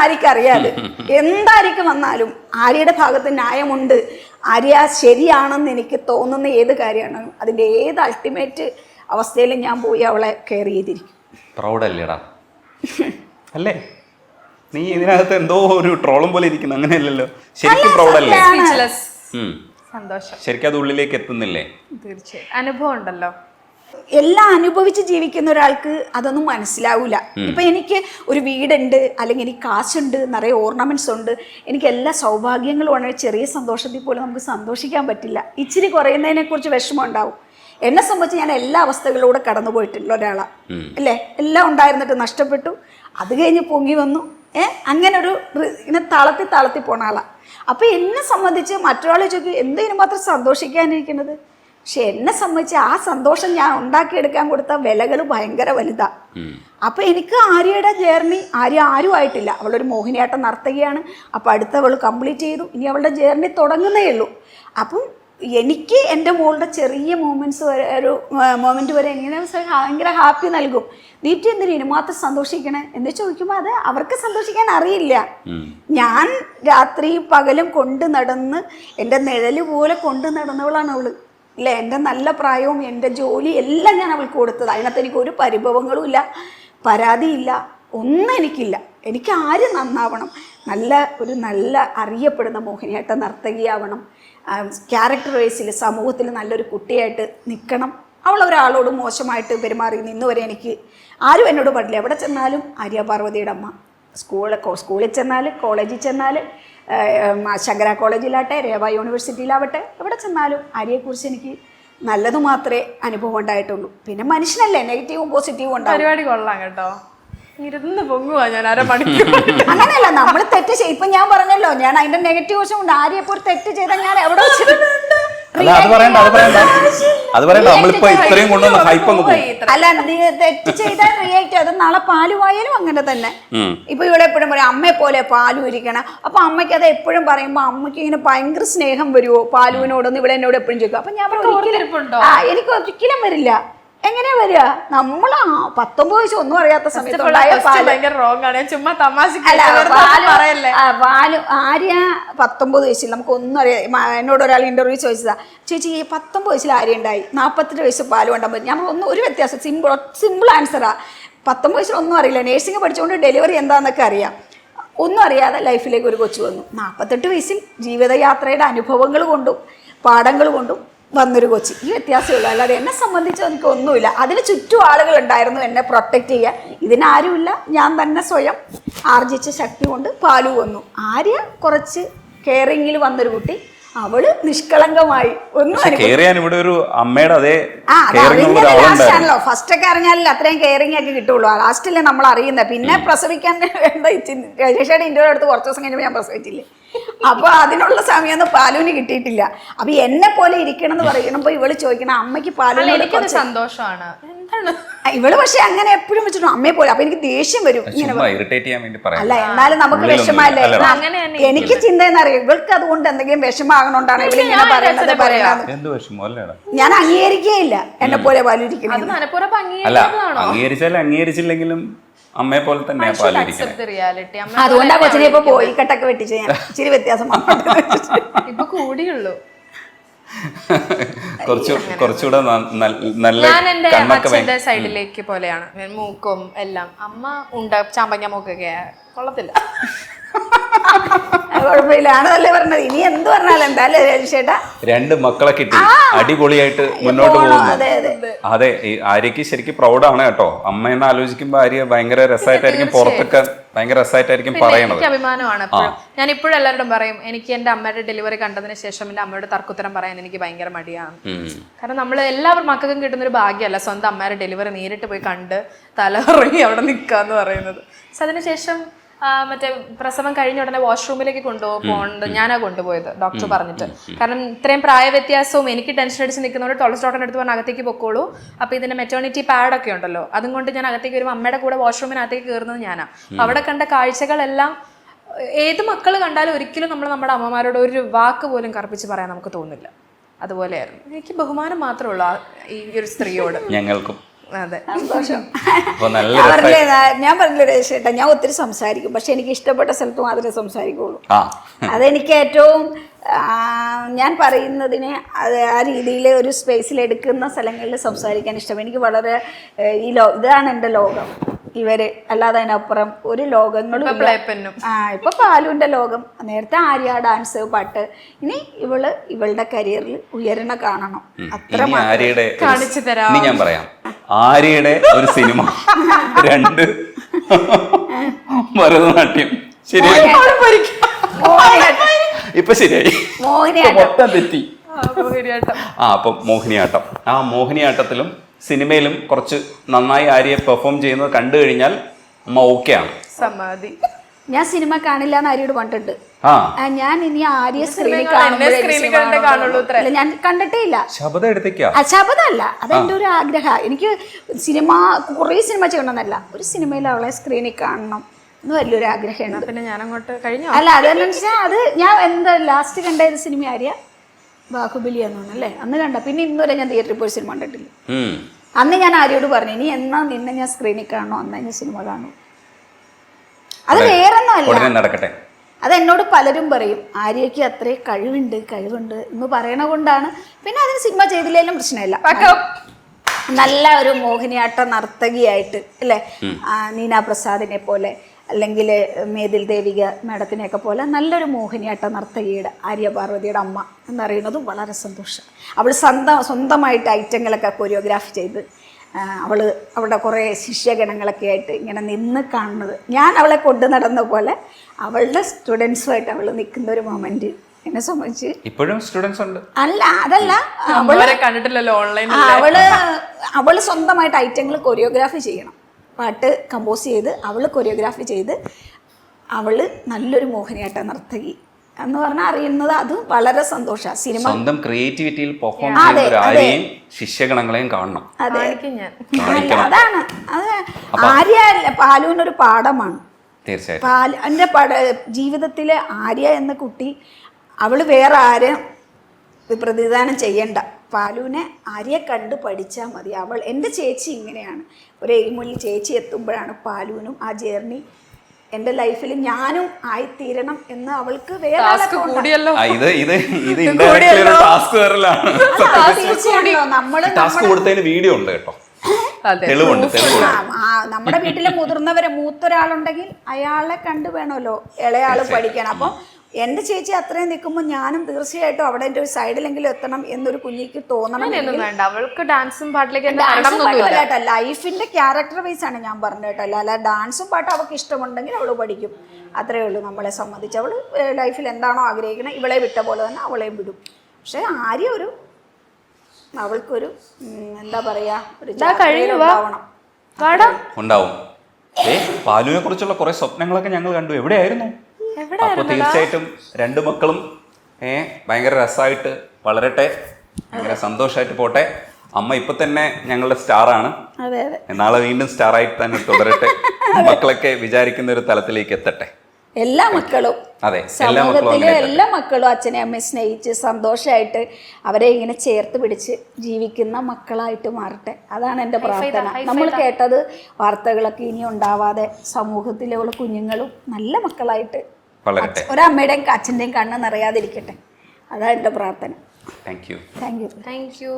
ആര്യക്ക് അറിയാതെ എന്തായിരിക്കും വന്നാലും ആര്യയുടെ ഭാഗത്ത് ന്യായമുണ്ട്, ആര്യ ശരിയാണെന്ന് എനിക്ക് തോന്നുന്ന ഏത് കാര്യമാണ് അതിൻ്റെ ഏത് അൾട്ടിമേറ്റ് അവസ്ഥയിലും ഞാൻ പോയി അവളെ കെയർ ചെയ്തിരിക്കും. പ്രൗഡല്ലേടാ? അല്ലേ? നീ ഇതിനകത്ത് എന്തോ ഒരു ട്രോളും പോലെ ഇരിക്കുന്നു, അങ്ങനെയല്ലല്ലോ. ശരിക്കും പ്രൗഡല്ലേ? സന്തോഷം. ശരിക്കും അത് ഉള്ളിലേക്ക് എത്തുന്നില്ലേ? തീർച്ചയായും അനുഭവം ഉണ്ടല്ലോ. എല്ലാം അനുഭവിച്ച് ജീവിക്കുന്ന ഒരാൾക്ക് അതൊന്നും മനസ്സിലാവൂല. ഇപ്പൊ എനിക്ക് ഒരു വീടുണ്ട്, അല്ലെങ്കിൽ എനിക്ക് കാശുണ്ട്, നിറയെ ഓർണമെന്റ്സ് ഉണ്ട്, എനിക്ക് എല്ലാ സൗഭാഗ്യങ്ങളും ഉണ്ട്, ചെറിയ സന്തോഷത്തിൽ പോലും നമുക്ക് സന്തോഷിക്കാൻ പറ്റില്ല. ഇച്ചിരി കുറയുന്നതിനെ കുറിച്ച് വിഷമം ഉണ്ടാവും. എന്നെ സംബന്ധിച്ച് ഞാൻ എല്ലാ അവസ്ഥകളിലൂടെ കടന്നു പോയിട്ടുള്ള ഒരാളാണ് അല്ലേ. എല്ലാം ഉണ്ടായിരുന്നിട്ട് നഷ്ടപ്പെട്ടു, അത് കഴിഞ്ഞ് പൊങ്ങി വന്നു. അങ്ങനെ ഒരു ഇങ്ങനെ താളത്തി പോണ ആളാണ്. അപ്പൊ എന്നെ സംബന്ധിച്ച് മറ്റൊരാളെ ചോദിക്കും എന്തെങ്കിലും മാത്രം സന്തോഷിക്കാനിരിക്കുന്നത്. പക്ഷെ എന്നെ സംബന്ധിച്ച് ആ സന്തോഷം ഞാൻ ഉണ്ടാക്കിയെടുക്കാൻ കൊടുത്ത വിലകൾ ഭയങ്കര വലുതാ. അപ്പൊ എനിക്ക് ആര്യയുടെ ജേർണി, ആര്യ ആരും ആയിട്ടില്ല, അവളൊരു മോഹിനിയാട്ടം നർത്തകിയാണ്. അപ്പൊ അടുത്തവൾ കംപ്ലീറ്റ് ചെയ്തു, ഇനി അവളുടെ ജേർണി തുടങ്ങുന്നേ ഉള്ളൂ. അപ്പം എനിക്ക് എൻ്റെ മോളുടെ ചെറിയ മൂമെൻറ്റ്സ് വരെ, ഒരു മൊമെൻറ്റ് വരെ എങ്ങനെ ഭയങ്കര ഹാപ്പി നൽകും. നീറ്റ് എന്തിനു ഇനി മാത്രം സന്തോഷിക്കണേ എന്ന് ചോദിക്കുമ്പോൾ അത് അവർക്ക് സന്തോഷിക്കാൻ അറിയില്ല. ഞാൻ രാത്രിയും പകലും കൊണ്ട് നടന്ന് എൻ്റെ നിഴല് പോലെ കൊണ്ട് നടന്നവളാണ് അവള് ഇല്ലേ. എൻ്റെ നല്ല പ്രായവും എൻ്റെ ജോലി എല്ലാം ഞാൻ അവൾക്ക് കൊടുത്തത്. അതിനകത്ത് എനിക്ക് ഒരു പരിഭവങ്ങളും ഇല്ല, പരാതിയില്ല, ഒന്നും എനിക്കില്ല. എനിക്ക് ആര് നന്നാവണം, നല്ല അറിയപ്പെടുന്ന മോഹിനിയാട്ട നർത്തകിയാവണം, ക്യാരക്ടർ വൈസിൽ സമൂഹത്തിൽ നല്ലൊരു കുട്ടിയായിട്ട് നിൽക്കണം. അവൾ ഒരാളോട് മോശമായിട്ട് പെരുമാറി നിന്നുവരെ എനിക്ക് ആരും എന്നോട് പാടില്ല. എവിടെ ചെന്നാലും ആര്യ പാർവതിയുടെ അമ്മ. സ്കൂളിൽ ചെന്നാൽ, കോളേജിൽ ചെന്നാൽ, ശങ്കര കോളേജിലാവട്ടെ, രേവ യൂണിവേഴ്സിറ്റിയിലാവട്ടെ, എവിടെ ചെന്നാലും ആര്യയെക്കുറിച്ച് എനിക്ക് നല്ലത് മാത്രമേ അനുഭവം ഉണ്ടായിട്ടുള്ളൂ. പിന്നെ മനുഷ്യനല്ലേ, നെഗറ്റീവും പോസിറ്റീവും ഉണ്ടാവും. പരിപാടി കൊള്ളാം കേട്ടോ, ഇരുന്ന് പൊങ്ങുവാ ഞാൻ അരമണിക്കൂർ. അങ്ങനെയല്ല, നമ്മൾ തെറ്റ് ചെയ്യും. ഇപ്പൊ ഞാൻ പറഞ്ഞല്ലോ, ഞാൻ അതിന്റെ നെഗറ്റീവ് വശം ഉണ്ട്. ആര്യപ്പോ ഒരു തെറ്റ് ചെയ്താൽ ഞാൻ എവിടെ അല്ല, അത് പറയണ്ട. നമ്മളിപ്പോ ഇത്രയും കൊണ്ടുവന്ന ഹൈപ്പ് അങ്ങ് പോകും. അല്ല, തെറ്റ് ചെയ്താൽ റിയാക്ട്. അത് നാളെ പാലുവായാലും അങ്ങനെ തന്നെ. ഇപ്പൊ ഇവിടെ എപ്പോഴും പറയും അമ്മയെ പോലെ പാലു ഇരിക്കണം. അപ്പൊ അമ്മയ്ക്ക് അത് എപ്പോഴും പറയുമ്പോ അമ്മയ്ക്ക് ഇങ്ങനെ ഭയങ്കര സ്നേഹം വരുമോ പാലുവിനോടൊന്ന് ഇവിടെ എന്നോട് എപ്പോഴും ചോദിക്കും. അപ്പൊ ഞാൻ എനിക്ക് ഒരിക്കലും വരില്ല. എങ്ങനെയാ വരിക? നമ്മൾ 19 വയസ്സ് ഒന്നും അറിയാത്ത സമയത്ത് ആര്യ 19 വയസ്സിൽ നമുക്ക് ഒന്നും അറിയാം. എന്നോട് ഒരാൾ ഇന്റർവ്യൂ ചോദിച്ചതാ, ചേച്ചി 19 വയസ്സിൽ ആര്യ ഉണ്ടായി, 48 വയസ്സ് പാല് കൊണ്ടാൻ പറ്റും. ഞാൻ ഒന്നും ഒരു വ്യത്യാസം, സിമ്പിൾ ആൻസറാ. 19 വയസ്സിൽ ഒന്നും അറിയില്ല, നേഴ്സിംഗ് പഠിച്ചുകൊണ്ട് ഡെലിവറി എന്താണെന്നൊക്കെ അറിയാം. ഒന്നും അറിയാതെ ലൈഫിലേക്ക് ഒരു കൊച്ചു വന്നു. 48 വയസ്സിൽ ജീവിതയാത്രയുടെ അനുഭവങ്ങൾ കൊണ്ടും പാഠങ്ങൾ കൊണ്ടും വന്നൊരു കൊച്ചി. ഈ വ്യത്യാസമുള്ളൂ. അല്ലാതെ എന്നെ സംബന്ധിച്ച് എനിക്ക് ഒന്നുമില്ല. അതിന് ചുറ്റും ആളുകൾ ഉണ്ടായിരുന്നു എന്നെ പ്രൊട്ടക്റ്റ് ചെയ്യാൻ. ഇതിനാരുമില്ല, ഞാൻ തന്നെ സ്വയം ആർജിച്ച ശക്തി കൊണ്ട് പാലു വന്നു. ആര്യ കുറച്ച് കെയറിങ്ങിൽ വന്നൊരു കുട്ടി, അവള് നിഷ്കളങ്കമായി ഒന്നും ഇവിടെ ഒരു അമ്മയുടെ അതേ ലാസ്റ്റാണല്ലോ. ഫസ്റ്റ് ഒക്കെ അറിഞ്ഞാലല്ലേ അത്രയും കെയറിങ് ഒക്കെ കിട്ടുള്ളൂ. ലാസ്റ്റല്ലേ നമ്മൾ അറിയുന്നത്. പിന്നെ പ്രസവിക്കാൻ വേണ്ട രജേഷയുടെ ഇന്റർവ്യൂ എടുത്ത് കുറച്ച് ദിവസം കഴിഞ്ഞപ്പോൾ ഞാൻ പ്രസവിച്ചില്ലേ. അപ്പൊ അതിനുള്ള സമയമൊന്നും പാലുവിന് കിട്ടിയിട്ടില്ല. അപ്പൊ എന്നെ പോലെ ഇരിക്കണം എന്ന് പറയണപ്പോ ഇവള് ചോദിക്കണം അമ്മയ്ക്ക് പാലുവിനോട് സന്തോഷമാണ്. ഇവള് പക്ഷെ അങ്ങനെ എപ്പോഴും വെച്ചിട്ടു അമ്മയെ പോലെ. അപ്പൊ എനിക്ക് ദേഷ്യം വരും ഇങ്ങനെ. അല്ല, എന്നാലും നമുക്ക് വിഷമല്ലേ. എനിക്ക് ചിന്ത എന്നറിയാം, ഇവൾക്ക് അതുകൊണ്ട് എന്തെങ്കിലും വിഷമാകണോണ്ടാണ് ഇവള് ഇങ്ങനെ പറയുന്നത്. ഞാൻ അംഗീകരിക്കുകയില്ല എന്നെ പോലെ പാലിരിക്കുന്നത്. അംഗീകരിച്ചില്ലെങ്കിലും അമ്മയെ പോലെ തന്നെ അതുകൊണ്ടാ കൊച്ചിനെ ഇപ്പൊ പോയി കട്ടൊക്കെ വെട്ടിച്ച് ഞാൻ ഇച്ചിരി വ്യത്യാസം ഇപ്പൊ കൂടിയുള്ളൂ. കുറച്ചുകൂടെ നല്ല ഞാൻ എന്റെ അച്ഛന്റെ സൈഡിലേക്ക് പോലെയാണ്, മൂക്കും എല്ലാം. അമ്മ ചാമ്പങ്ങ മൂക്കൊക്കെ കൊള്ളത്തില്ല. കുഴപ്പമില്ല, ആണല്ലേ പറഞ്ഞത്. ഇനി എന്ത് പറഞ്ഞാലും എന്തായാലും ചേട്ടാ 2 മക്കളെ കിട്ടി, അടിപൊളിയായിട്ട് മുന്നോട്ട് പോകുന്നു. അതെ, ആര്യക്ക് ശരിക്കും പ്രൗഡാണ് കേട്ടോ. അമ്മയെന്ന് ആലോചിക്കുമ്പോ ആര്യ ഭയങ്കര രസമായിട്ടായിരിക്കും പുറത്തൊക്കെ, ഭയങ്കര രസമായിട്ടായിരിക്കും പറയണത്. എനിക്ക് അഭിമാനമാണ് എപ്പോഴും. ഞാൻ ഇപ്പോഴും എല്ലാവരോടും പറയും, എനിക്ക് എന്റെ അമ്മയുടെ ഡെലിവറി കണ്ടതിന് ശേഷം എന്റെ അമ്മയുടെ തർക്കുത്തരം പറയാൻ എനിക്ക് ഭയങ്കര മടിയാണ്. കാരണം നമ്മൾ എല്ലാവരും മക്കൾക്കും കിട്ടുന്ന ഒരു ഭാഗ്യമല്ല സ്വന്തം അമ്മയുടെ ഡെലിവറി നേരിട്ട് പോയി കണ്ട് തലകറങ്ങി അവിടെ നിൽക്കാന്ന് പറയുന്നത്. പക്ഷെ അതിനുശേഷം മറ്റേ പ്രസവം കഴിഞ്ഞ ഉടനെ വാഷ്റൂമിലേക്ക് കൊണ്ടുപോകുന്നുണ്ട്. ഞാനാ കൊണ്ടുപോയത് ഡോക്ടർ പറഞ്ഞിട്ട്. കാരണം ഇത്രയും പ്രായ വ്യത്യാസവും എനിക്ക് ടെൻഷൻ അടിച്ച് നിൽക്കുന്നതുകൊണ്ട് ടോളസ് ഡോക്ടറിന്റെ അടുത്ത് പറഞ്ഞ് അകത്തേക്ക് പൊക്കോളൂ, അപ്പൊ ഇതിന്റെ മെറ്റേണിറ്റി പാഡൊക്കെ ഉണ്ടല്ലോ, അതും കൊണ്ട് ഞാൻ അകത്തേക്ക് വരുമ്പോൾ അമ്മയുടെ കൂടെ വാഷ്റൂമിനകത്തേക്ക് കയറുന്നത് ഞാനാ. അവിടെ കണ്ട കാഴ്ചകളെല്ലാം ഏത് മക്കൾ കണ്ടാലും ഒരിക്കലും നമ്മൾ നമ്മുടെ അമ്മമാരോട് ഒരു വാക്ക് പോലും കറുപ്പിച്ച് പറയാൻ നമുക്ക് തോന്നില്ല. അതുപോലെയായിരുന്നു. എനിക്ക് ബഹുമാനം മാത്രമേ ഉള്ളൂ ഈ ഒരു സ്ത്രീയോട്. ഞങ്ങൾക്കും അതെ, സന്തോഷം. അപ്പൊ നല്ല ഞാൻ പറഞ്ഞില്ലേ രേഷേട്ടാ, ഞാൻ ഒത്തിരി സംസാരിക്കും, പക്ഷെ എനിക്ക് ഇഷ്ടപ്പെട്ട സ്ഥലത്ത് മാത്രമേ സംസാരിക്കുള്ളൂ. ആ അതെനിക്ക് ഏറ്റവും ഞാൻ പറയുന്നതിനെ ആ രീതിയിൽ ഒരു സ്പേസിൽ എടുക്കുന്ന സ്ഥലങ്ങളിൽ സംസാരിക്കാൻ ഇഷ്ടം. എനിക്ക് വളരെ ഇതാണ് എൻ്റെ ലോകം ഇവര്, അല്ലാതെ അതിനപ്പുറം ഒരു ലോകങ്ങളും ഇപ്പൊ പാലുവിന്റെ ലോകം. നേരത്തെ ആര്യ, ഡാൻസ്, പാട്ട്. ഇനി ഇവളുടെ കരിയറിൽ ഉയരണ കാണണം. അത്ര കാണിച്ചു തരാം. ഞാൻ പറയാം, ആര്യയുടെ ഒരു സിനിമ, 2 ഭരതനാട്യം, ശരിയായി ഇപ്പൊ ശരിയായി, മൊത്തം തെറ്റി. അപ്പൊ മോഹിനിയാട്ടം, ആ മോഹിനിയാട്ടത്തിലും സിനിമയിലും കുറച്ച് നന്നായി ആര്യ പെർഫോം ചെയ്യുന്നത് കണ്ടു കഴിഞ്ഞാൽ അമ്മ ഓക്കെ ആണ്. സമാധി. ഞാൻ സിനിമ കാണില്ല എന്ന് ആര്യോട് പറഞ്ഞിട്ടുണ്ട്. ഞാൻ ഇനി ആര്യ സ്ക്രീനിൽ ഞാൻ കണ്ടിട്ടേ ഇല്ല. ശബ്ദം എടുത്തേക്കാ? ശബ്ദമല്ല, അതെന്റെ ഒരു ആഗ്രഹം. എനിക്ക് കുറേ സിനിമ ചെയ്യണമെന്നല്ല, ഒരു സിനിമയിൽ അവളെ സ്ക്രീനിൽ കാണണം എന്ന് വലിയൊരു ആഗ്രഹമാണ്. പിന്നെ ഞാൻ അങ്ങോട്ട് കഴിഞ്ഞു. അല്ല, അതെന്നു വെച്ചാൽ അത് ഞാൻ എന്താ ലാസ്റ്റ് കണ്ട ഏത് സിനിമ ആര്യ? ബാഹുബലി എന്നാണ് അല്ലേ അന്ന് കണ്ട. പിന്നെ ഇന്നുവരെ ഞാൻ തിയേറ്ററിൽ പോയി സിനിമ കണ്ടിട്ടില്ല. അന്ന് ഞാൻ ആര്യോട് പറഞ്ഞു, ഇനി എന്നാ നിന്നെ ഞാൻ സ്ക്രീനിൽ കാണണോ അന്ന് ഞാൻ സിനിമ കാണും. അത് വേറൊന്നും അല്ല, നടക്കട്ടെ. അത് എന്നോട് പലരും പറയും, ആര്യയ്ക്ക് അത്രേ കഴിവുണ്ട് എന്ന് പറയണ കൊണ്ടാണ്. പിന്നെ അതിന് സിനിമ ചെയ്തില്ലെങ്കിലും പ്രശ്നമില്ല. നല്ല ഒരു മോഹിനിയാട്ട നർത്തകിയായിട്ട് അല്ലേ, നീന പ്രസാദിനെ പോലെ അല്ലെങ്കിൽ മേതിൽ ദേവിക മാഡത്തിനെയൊക്കെ പോലെ നല്ലൊരു മോഹിനിയാട്ട നർത്തകിയുടെ, ആര്യ പാർവതിയുടെ അമ്മ എന്നറിയുന്നതും വളരെ സന്തോഷം. അവൾ സ്വന്തമായിട്ട് ഐറ്റങ്ങളൊക്കെ കൊറിയോഗ്രാഫി ചെയ്ത് അവളുടെ കുറേ ശിഷ്യഗണങ്ങളൊക്കെ ആയിട്ട് ഇങ്ങനെ നിന്ന് കാണുന്നത്, ഞാൻ അവളെ കൊണ്ടു നടന്ന പോലെ അവളുടെ സ്റ്റുഡൻസുമായിട്ട് അവൾ നിൽക്കുന്ന ഒരു മൊമെന്റ് എന്നെ സംബന്ധിച്ച് ഇപ്പോഴും സ്റ്റുഡൻസ് ഉണ്ട്. അല്ല, അതല്ല, അവള് സ്വന്തമായിട്ട് ഐറ്റങ്ങൾ കൊറിയോഗ്രാഫി ചെയ്യണം, പാട്ട് കമ്പോസ് ചെയ്ത് അവള് കൊറിയോഗ്രാഫി ചെയ്ത് അവള് നല്ലൊരു മോഹിനിയാട്ട നർത്തകി എന്ന് പറഞ്ഞാൽ അറിയുന്നത് അത് വളരെ സന്തോഷമാണ്. സിനിമ സ്വന്തം ക്രിയേറ്റിവിറ്റിയിൽ പെർഫോം ചെയ്യുന്ന ഒരു ആര്യയും ശിഷ്യഗണങ്ങളെയും കാണണം. അതെ, അതാണ് അത്. ആര്യ പാലുവിനൊരു പാഠമാണ് തീർച്ചയായിട്ടും. എൻ്റെ ജീവിതത്തിലെ ആര്യ എന്ന കുട്ടി, അവള് വേറെ ആരും പ്രതിദാനം ചെയ്യണ്ട. പാലുവിനെ ആര്യയെ കണ്ട് പഠിച്ചാൽ മതി. എൻ്റെ ചേച്ചി ഇങ്ങനെയാണ്, ഒരു എയിമുള്ളിൽ ചേച്ചി എത്തുമ്പോഴാണ് പാലുവിനും ആ ജേർണി എൻ്റെ ലൈഫിൽ ഞാനും ആയിത്തീരണം എന്ന് അവൾക്ക് വേറെ വീഡിയോ ഉണ്ട് കേട്ടോ. നമ്മുടെ വീട്ടിലെ മൂത്തൊരാളുണ്ടെങ്കിൽ അയാളെ കണ്ടു വേണമല്ലോ ഇളയാള് പഠിക്കണം. അപ്പം എൻ്റെ ചേച്ചി അത്രയും നിൽക്കുമ്പോൾ ഞാനും തീർച്ചയായിട്ടും അവിടെ എൻ്റെ ഒരു സൈഡിലെങ്കിലും എത്തണം എന്നൊരു കുഞ്ഞിക്ക് തോന്നണം. അവൾക്ക് ഡാൻസും പാട്ടിലേക്ക് ലൈഫിന്റെ ക്യാരക്ടർ വൈസ് ആണ് ഞാൻ പറഞ്ഞിട്ട്, അല്ല ഡാൻസും പാട്ടും അവൾക്ക് ഇഷ്ടമുണ്ടെങ്കിൽ അവൾ പഠിക്കും, അത്രേ ഉള്ളൂ. നമ്മളെ സംബന്ധിച്ച് അവൾ ലൈഫിൽ എന്താണോ ആഗ്രഹിക്കുന്നത് ഇവളെ വിട്ട പോലെ തന്നെ അവളെയും വിടും. പക്ഷെ ആര്യ അവൾക്കൊരു എന്താ പറയാ, ഉണ്ടാവും. പാലുവിനെ കുറിച്ചുള്ള കുറെ സ്വപ്നങ്ങളൊക്കെ ഞങ്ങൾ കണ്ടു. എവിടെയായിരുന്നു? അപ്പൊ തീർച്ചയായിട്ടും 2 മക്കളും ഭയങ്കര രസമായിട്ട് വളരട്ടെ, ഭയങ്കര സന്തോഷമായിട്ട് പോട്ടെ. അമ്മ ഇപ്പൊ തന്നെ ഞങ്ങളുടെ സ്റ്റാറാണ്, നാളെ വീണ്ടും സ്റ്റാറായിട്ട് തന്നെ തുടരട്ടെ. മക്കളൊക്കെ വിചാരിക്കുന്ന ഒരു തലത്തിലേക്ക് എത്തട്ടെ. എല്ലാ മക്കളും, അതെ, സമൂഹത്തിലെ എല്ലാ മക്കളും അച്ഛനെ അമ്മയെ സ്നേഹിച്ച് സന്തോഷമായിട്ട് അവരെ ഇങ്ങനെ ചേർത്ത് പിടിച്ച് ജീവിക്കുന്ന മക്കളായിട്ട് മാറട്ടെ. അതാണ് എൻ്റെ പ്രാർത്ഥന. നമ്മൾ കേട്ടത് വാർത്തകളൊക്കെ ഇനി ഉണ്ടാവാതെ സമൂഹത്തിലുള്ള കുഞ്ഞുങ്ങളും നല്ല മക്കളായിട്ട് ഒരമ്മയുടെയും അച്ഛൻ്റെയും കണ്ണ് നിറയാതിരിക്കട്ടെ. അതാണ് എൻ്റെ പ്രാർത്ഥന. Thank you. Thank you.